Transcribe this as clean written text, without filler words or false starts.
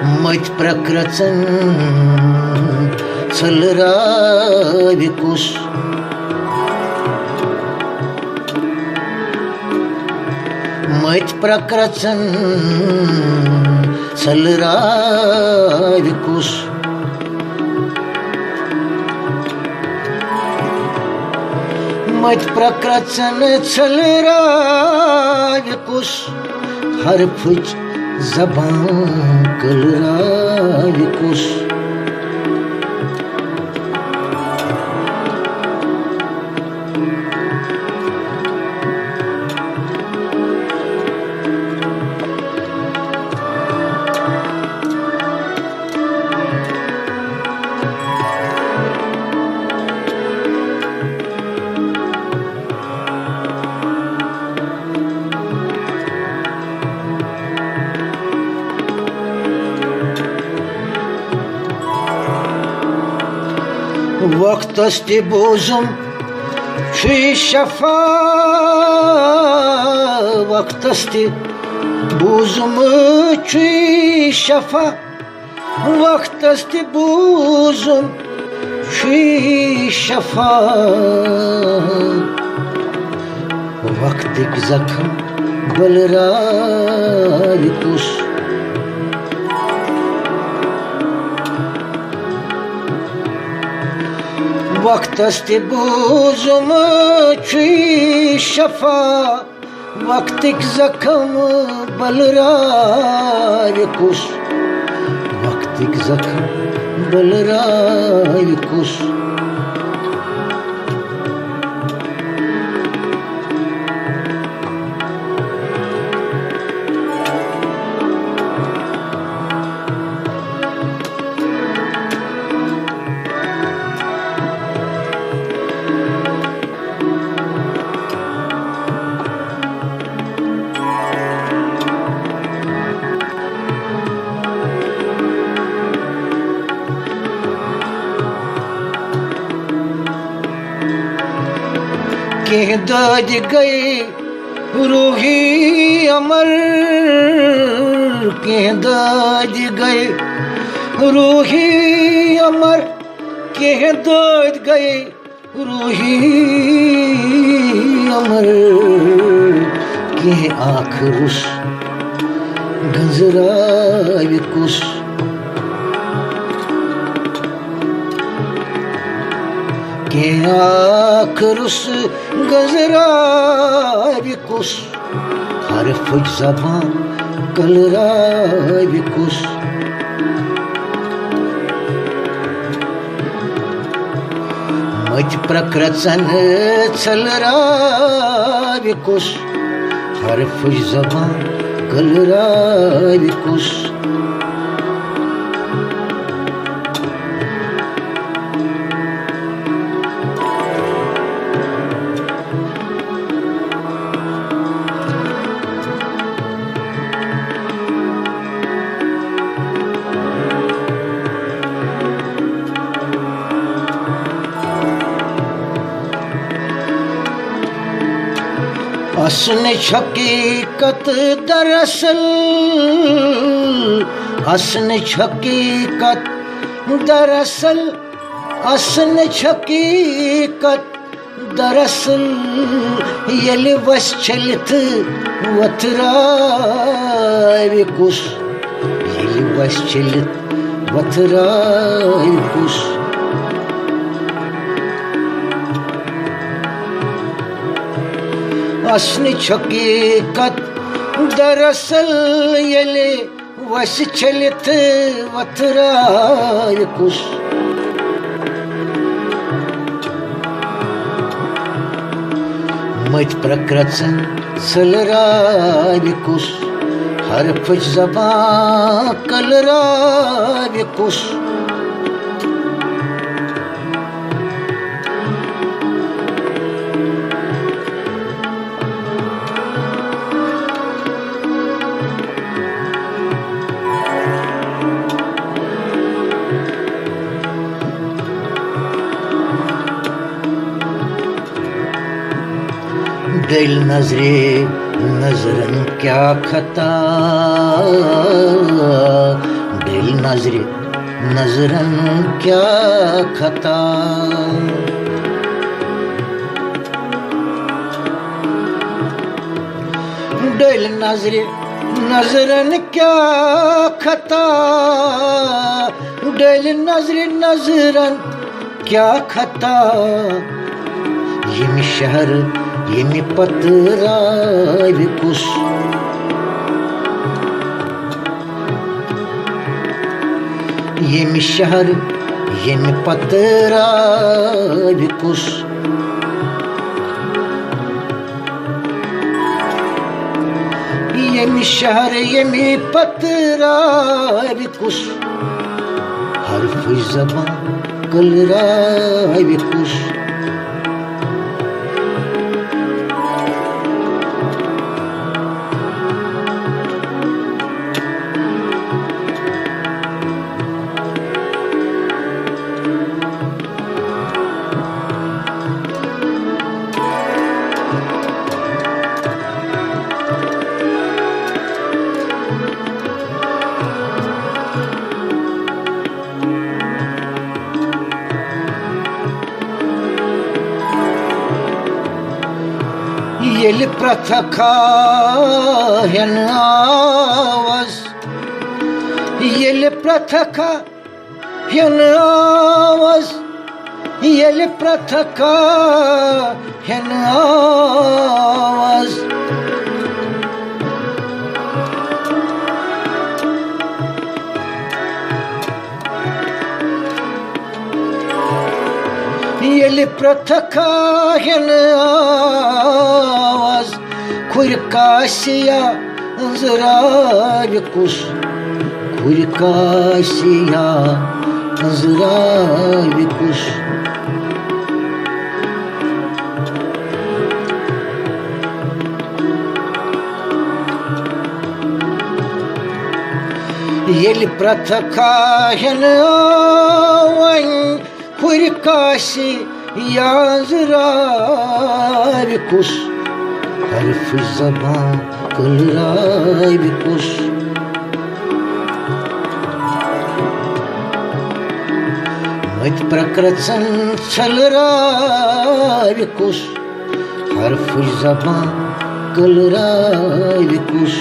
मत प्रक्रचन चलरावी कुस मत प्रक्रचन चलरावी कुस मत प्रक्रचन चलरावी कुस हर फुच ज़बान कलरावी कुस वक्तस ते बोजुम छुई शफा वक्तस ते बोजुम छुई शफा वक्तस ते बोजुम छुई शफा वक्तिक जख्म बलरावी कुस वक्तस ते बोजुम छुई शफा वक्तिक जख्म बलरावी कुस वक्तिक जख्म बलरावी कुस कह दाद गए रूही अमर कह दाद गए रूही अमर कह दाद गए रूही अमर कह आखरुस गजरावी कुस के आखरुस गजरावी कुस हर फुज ज़बान कलरावी कुस मत प्रक्रचन चलरावी कुस हर फुज ज़बान कलरावी कुस असन हकीकत दरअसल असन हकीकत दरअसल असन हकीकत दरअसल यलि वस चलित वथरावी कुस यलि वस चलित वथरावी कुस असनी हकीकत दरअसल यले वस चलित वथरावी कुस मत प्रक्रचन चलरावी कुस हर फुज ज़बान कलरावी कुस दिल नजरे नजरन क्या खता दिल नजरे नजरन क्या खता। डल नजरे नजरन क्या खता, डल नजरे नजरन क्या खता। यमि शहर यमि पतराव कुस, यमि शहर यमि पतराव कुस। यमि शहर यमि पतराव कुस, हर्फ ज़बां कलराव कुस। Yeli pratakayan avaz, yeli pratakayan avaz, yeli pratakayan avaz. Yeli pratakayan avaz, Kurkasiya ızrar kuş, Kurkasiya ızrar kuş. Yeli pratakayan avan, Kurkasiya ızrar kuş, हर्फ ज़बां कलराव कुस। मत प्रकृतन छलराव कुस, हर्फ ज़बां कलराव कुस।